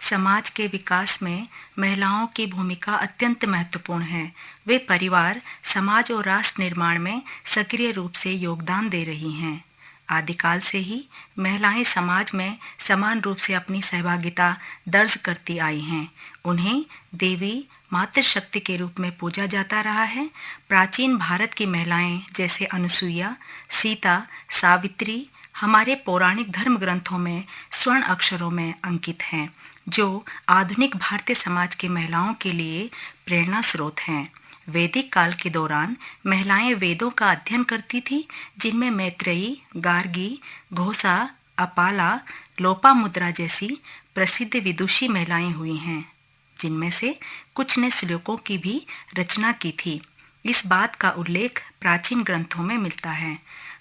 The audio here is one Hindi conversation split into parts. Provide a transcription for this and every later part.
समाज के विकास में महिलाओं की भूमिका अत्यंत महत्वपूर्ण है। वे परिवार, समाज और राष्ट्र निर्माण में सक्रिय रूप से योगदान दे रही हैं। आदिकाल से ही महिलाएं समाज में समान रूप से अपनी सहभागिता दर्ज करती आई हैं। उन्हें देवी मातृशक्ति के रूप में पूजा जाता रहा है। प्राचीन भारत की महिलाएं जैसे अनुसुईया, सीता, सावित्री हमारे पौराणिक धर्म ग्रंथों में स्वर्ण अक्षरों में अंकित हैं, जो आधुनिक भारतीय समाज की महिलाओं के लिए प्रेरणा स्रोत हैं। वैदिक काल के दौरान महिलाएं वेदों का अध्ययन करती थी, जिनमें मैत्रेयी, गार्गी, घोषा, अपाला, लोपामुद्रा जैसी प्रसिद्ध विदुषी महिलाएं हुई हैं, जिनमें से कुछ ने श्लोकों की भी रचना की थी। इस बात का उल्लेख प्राचीन ग्रंथों में मिलता है।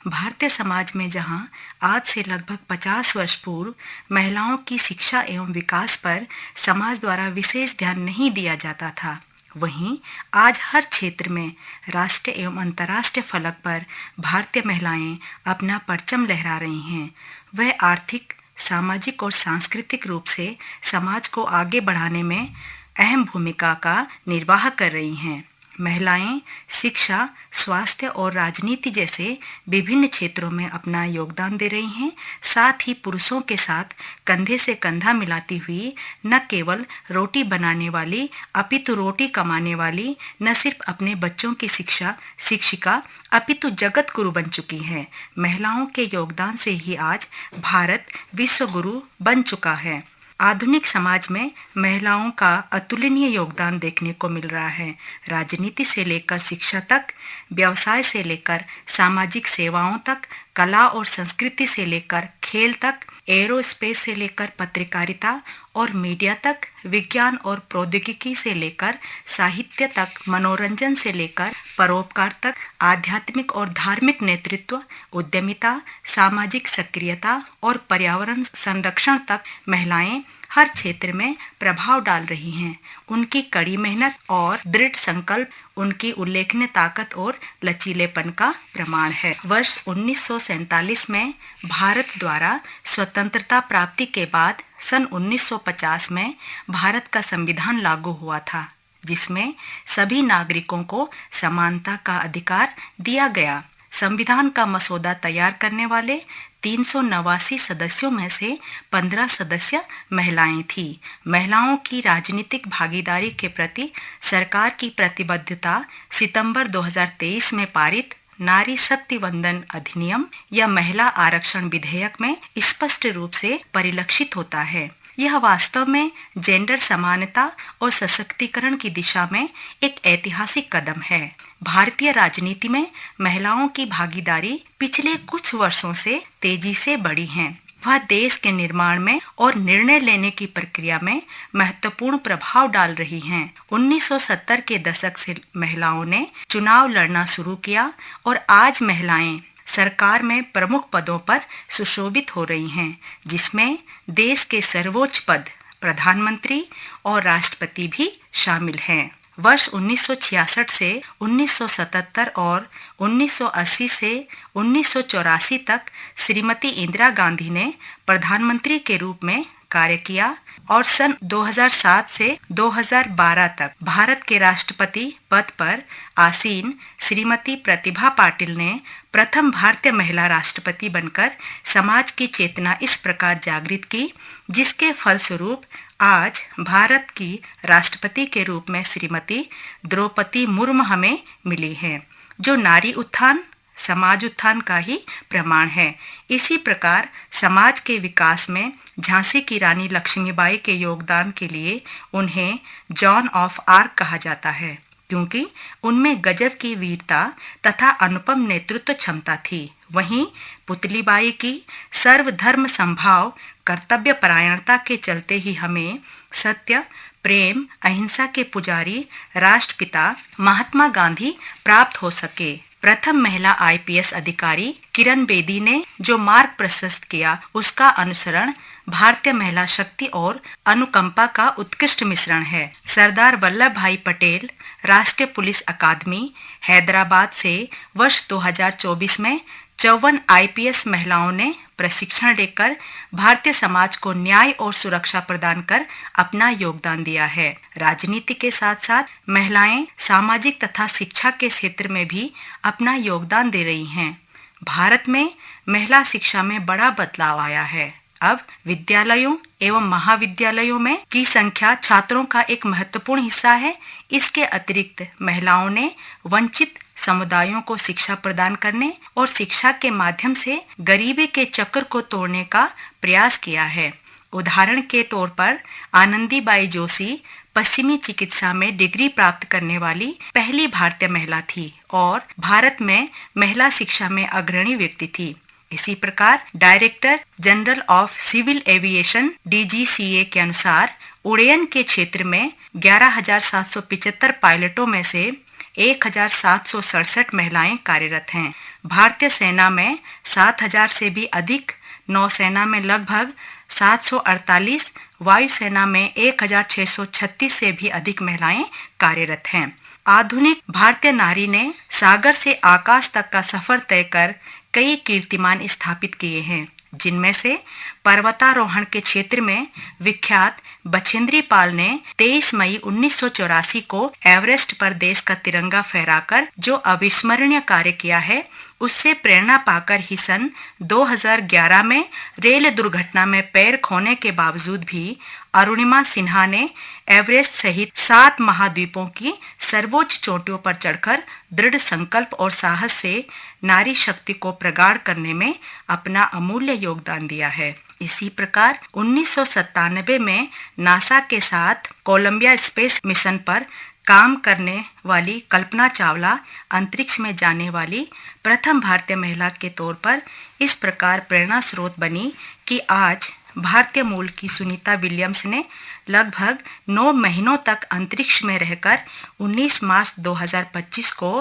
भारतीय समाज में जहां आज से लगभग 50 वर्ष पूर्व महिलाओं की शिक्षा एवं विकास पर समाज द्वारा विशेष ध्यान नहीं दिया जाता था, वहीं आज हर क्षेत्र में राष्ट्रीय एवं अंतर्राष्ट्रीय फलक पर भारतीय महिलाएं अपना परचम लहरा रही हैं। वह आर्थिक, सामाजिक और सांस्कृतिक रूप से समाज को आगे बढ़ाने में अहम भूमिका का निर्वाह कर रही हैं। महिलाएं शिक्षा, स्वास्थ्य और राजनीति जैसे विभिन्न क्षेत्रों में अपना योगदान दे रही हैं। साथ ही पुरुषों के साथ कंधे से कंधा मिलाती हुई न केवल रोटी बनाने वाली अपितु रोटी कमाने वाली, न सिर्फ अपने बच्चों की शिक्षिका अपितु जगत गुरु बन चुकी है। महिलाओं के योगदान से ही आज भारत विश्व गुरु बन चुका है। आधुनिक समाज में महिलाओं का अतुलनीय योगदान देखने को मिल रहा है। राजनीति से लेकर शिक्षा तक, व्यवसाय से लेकर सामाजिक सेवाओं तक, कला और संस्कृति से लेकर खेल तक, एरोस्पेस से लेकर पत्रकारिता और मीडिया तक, विज्ञान और प्रौद्योगिकी से लेकर साहित्य तक, मनोरंजन से लेकर परोपकार तक, आध्यात्मिक और धार्मिक नेतृत्व, उद्यमिता, सामाजिक सक्रियता और पर्यावरण संरक्षण तक महिलाएं हर क्षेत्र में प्रभाव डाल रही हैं। उनकी कड़ी मेहनत और दृढ़ संकल्प उनकी उल्लेखनीय ताकत और लचीलेपन का प्रमाण है। वर्ष 1947 में भारत द्वारा स्वतंत्रता प्राप्ति के बाद सन 1950 में भारत का संविधान लागू हुआ था, जिसमें सभी नागरिकों को समानता का अधिकार दिया गया। संविधान का मसौदा तैयार करने वाले 389 सदस्यों में से 15 सदस्य महिलाएं थीं। महिलाओं की राजनीतिक भागीदारी के प्रति सरकार की प्रतिबद्धता सितंबर 2023 में पारित नारी शक्ति वंदन अधिनियम या महिला आरक्षण विधेयक में स्पष्ट रूप से परिलक्षित होता है। यह वास्तव में जेंडर समानता और सशक्तिकरण की दिशा में एक ऐतिहासिक कदम है। भारतीय राजनीति में महिलाओं की भागीदारी पिछले कुछ वर्षों से तेजी से बढ़ी है। वह देश के निर्माण में और निर्णय लेने की प्रक्रिया में महत्वपूर्ण प्रभाव डाल रही हैं। 1970 के दशक से महिलाओं ने चुनाव लड़ना शुरू किया और आज महिलाएं सरकार में प्रमुख पदों पर सुशोभित हो रही हैं, जिसमें देश के सर्वोच्च पद प्रधानमंत्री और राष्ट्रपति भी शामिल हैं। वर्ष 1966 से 1977 और 1980 से 1984 तक श्रीमती इंदिरा गांधी ने प्रधानमंत्री के रूप में कार्य किया और सन 2007 से 2012 तक भारत के राष्ट्रपति पद पर आसीन श्रीमती प्रतिभा पाटिल ने प्रथम भारतीय महिला राष्ट्रपति बनकर समाज की चेतना इस प्रकार जागृत की, जिसके फलस्वरूप आज भारत की राष्ट्रपति के रूप में श्रीमती द्रौपदी मुर्मू हमें मिली है, जो नारी उत्थान, समाज उत्थान का ही प्रमाण है। इसी प्रकार समाज के विकास में झांसी की रानी लक्ष्मीबाई के योगदान के लिए उन्हें जॉन ऑफ आर्क कहा जाता है, क्योंकि उनमें गजब की वीरता तथा अनुपम नेतृत्व क्षमता थी। वहीं पुतलीबाई की सर्वधर्म समभाव, कर्तव्य परायणता के चलते ही हमें सत्य, प्रेम, अहिंसा के पुजारी राष्ट्रपिता महात्मा गांधी प्राप्त हो सके। प्रथम महिला IPS अधिकारी किरण बेदी ने जो मार्ग प्रशस्त किया उसका अनुसरण भारतीय महिला शक्ति और अनुकंपा का उत्कृष्ट मिश्रण है। सरदार वल्लभ भाई पटेल राष्ट्रीय पुलिस अकादमी हैदराबाद से वर्ष 2024 में 54 आईपीएस महिलाओं ने प्रशिक्षण लेकर भारतीय समाज को न्याय और सुरक्षा प्रदान कर अपना योगदान दिया है। राजनीति के साथ साथ महिलाएं सामाजिक तथा शिक्षा के क्षेत्र में भी अपना योगदान दे रही हैं। भारत में महिला शिक्षा में बड़ा बदलाव आया है। अब विद्यालयों एवं महाविद्यालयों में की संख्या छात्रों का एक महत्वपूर्ण हिस्सा है। इसके अतिरिक्त महिलाओं ने वंचित समुदायों को शिक्षा प्रदान करने और शिक्षा के माध्यम से गरीबी के चक्र को तोड़ने का प्रयास किया है। उदाहरण के तौर पर आनंदीबाई जोशी पश्चिमी चिकित्सा में डिग्री प्राप्त करने वाली पहली भारतीय महिला थी और भारत में महिला शिक्षा में अग्रणी व्यक्ति थी। इसी प्रकार director general of civil aviation DGCA के अनुसार उड़्डयन के क्षेत्र में 11,775 पायलटों में से 1,767 महिलाएं कार्यरत हैं। भारतीय सेना में 7,000 से भी अधिक, नौसेना में लगभग 748, वायुसेना में 1,636 से भी अधिक महिलाएं कार्यरत हैं। आधुनिक भारतीय नारी ने सागर से आकाश तक का सफर तय कर कई कीर्तिमान स्थापित किए हैं, जिनमें से पर्वतारोहण के क्षेत्र में विख्यात बछेंद्री पाल ने 23 मई 1984 को एवरेस्ट पर देश का तिरंगा फहराकर जो अविस्मरणीय कार्य किया है, उससे प्रेरणा पाकर ही सन 2011 में रेल दुर्घटना में पैर खोने के बावजूद भी अरुणिमा सिन्हा ने एवरेस्ट सहित 7 महाद्वीपों की सर्वोच्च चोटियों पर चढ़कर दृढ़ संकल्प और साहस से नारी शक्ति को प्रगाढ़ करने में अपना अमूल्य योगदान दिया है। इसी प्रकार 1997 में नासा के साथ कोलंबिया स्पेस मिशन पर काम करने वाली कल्पना चावला अंतरिक्ष में जाने वाली प्रथम भारतीय महिला के तौर पर इस प्रकार प्रेरणा स्रोत बनी कि आज भारतीय मूल की सुनीता विलियम्स ने लगभग 9 महीनों तक अंतरिक्ष में रहकर 19 मार्च 2025 को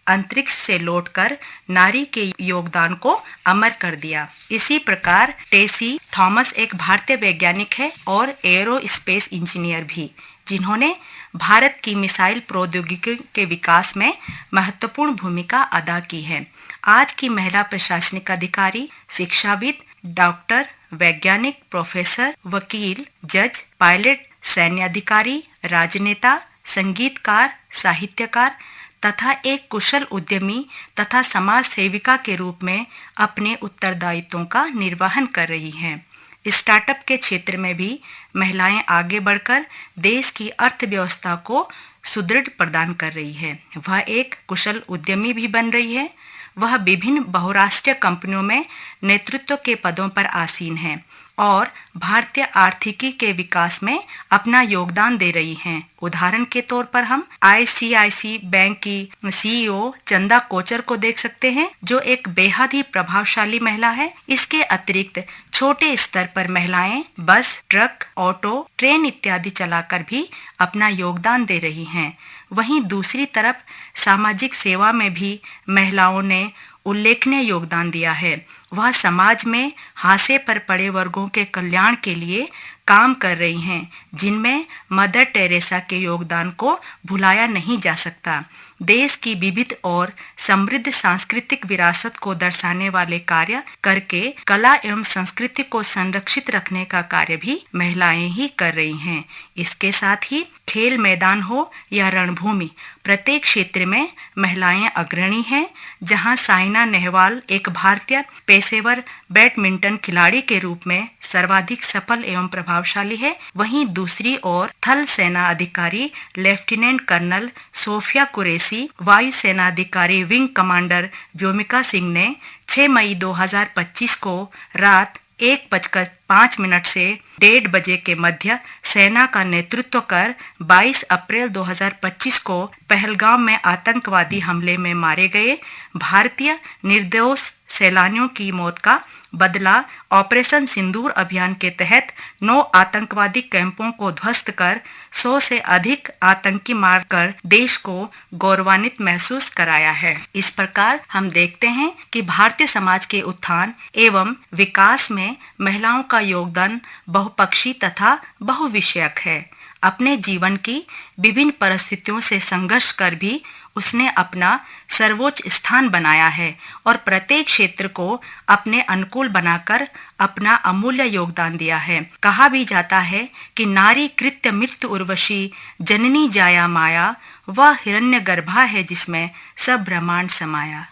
अंतरिक्ष से लौटकर नारी के योगदान को अमर कर दिया। इसी प्रकार टेसी थॉमस एक भारतीय वैज्ञानिक है और एरोस्पेस इंजीनियर भी, जिन्होंने भारत की मिसाइल प्रौद्योगिकी के विकास में महत्वपूर्ण भूमिका अदा की है। आज की महिला प्रशासनिक अधिकारी, शिक्षाविद, डॉक्टर, वैज्ञानिक, प्रोफेसर, वकील, जज, पायलट, सैन्य अधिकारी, राजनेता, संगीतकार, साहित्यकार तथा एक कुशल उद्यमी तथा समाज सेविका के रूप में अपने उत्तरदायित्वों का निर्वहन कर रही हैं। स्टार्टअप के क्षेत्र में भी महिलाएं आगे बढ़कर देश की अर्थव्यवस्था को सुदृढ़ प्रदान कर रही है। वह एक कुशल उद्यमी भी बन रही है। वह विभिन्न बहुराष्ट्रीय कंपनियों में नेतृत्व के पदों पर आसीन है और भारतीय आर्थिकी के विकास में अपना योगदान दे रही हैं। उदाहरण के तौर पर हम आईसीआईसी बैंक की सीईओ चंदा कोचर को देख सकते हैं, जो एक बेहद ही प्रभावशाली महिला है। इसके अतिरिक्त छोटे स्तर पर महिलाएं बस, ट्रक, ऑटो, ट्रेन इत्यादि चलाकर भी अपना योगदान दे रही हैं। वहीं दूसरी तरफ सामाजिक सेवा में भी महिलाओं ने उल्लेखनीय योगदान दिया है। वह समाज में हाशिए पर पड़े वर्गों के कल्याण के लिए काम कर रही हैं, जिनमें मदर टेरेसा के योगदान को भुलाया नहीं जा सकता। देश की विविध और समृद्ध सांस्कृतिक विरासत को दर्शाने वाले कार्य करके कला एवं संस्कृति को संरक्षित रखने का कार्य भी महिलाएं ही कर रही हैं। इसके साथ ही खेल मैदान हो या रणभूमि, प्रत्येक क्षेत्र में महिलाएं अग्रणी हैं। जहां साइना नेहवाल एक भारतीय पेशेवर बैडमिंटन खिलाड़ी के रूप में सर्वाधिक सफल एवं प्रभावशाली है, वहीं दूसरी ओर थल सेना अधिकारी लेफ्टिनेंट कर्नल सोफिया कुरैशी, वायु सेना अधिकारी विंग कमांडर व्योमिका सिंह ने 6 मई 2025 को रात 1:05 से 1:30 बजे के मध्य सेना का नेतृत्व कर 22 अप्रैल 2025 को पहलगाम में आतंकवादी हमले में मारे गए भारतीय निर्दोष सैलानियों की मौत का बदला ऑपरेशन सिंदूर अभियान के तहत 9 आतंकवादी कैंपों को ध्वस्त कर 100 से अधिक आतंकी मारकर देश को गौरवान्वित महसूस कराया है। इस प्रकार हम देखते हैं कि भारतीय समाज के उत्थान एवं विकास में महिलाओं का योगदान बहुपक्षी तथा बहुविषयक है। अपने जीवन की विभिन्न परिस्थितियों से संघर्ष कर भी उसने अपना सर्वोच्च स्थान बनाया है और प्रत्येक क्षेत्र को अपने अनुकूल बनाकर अपना अमूल्य योगदान दिया है। कहा भी जाता है कि नारी कृत्य मृत्यु उर्वशी जननी जाया माया, वह हिरण्य गर्भा है जिसमें सब ब्रह्मांड समाया।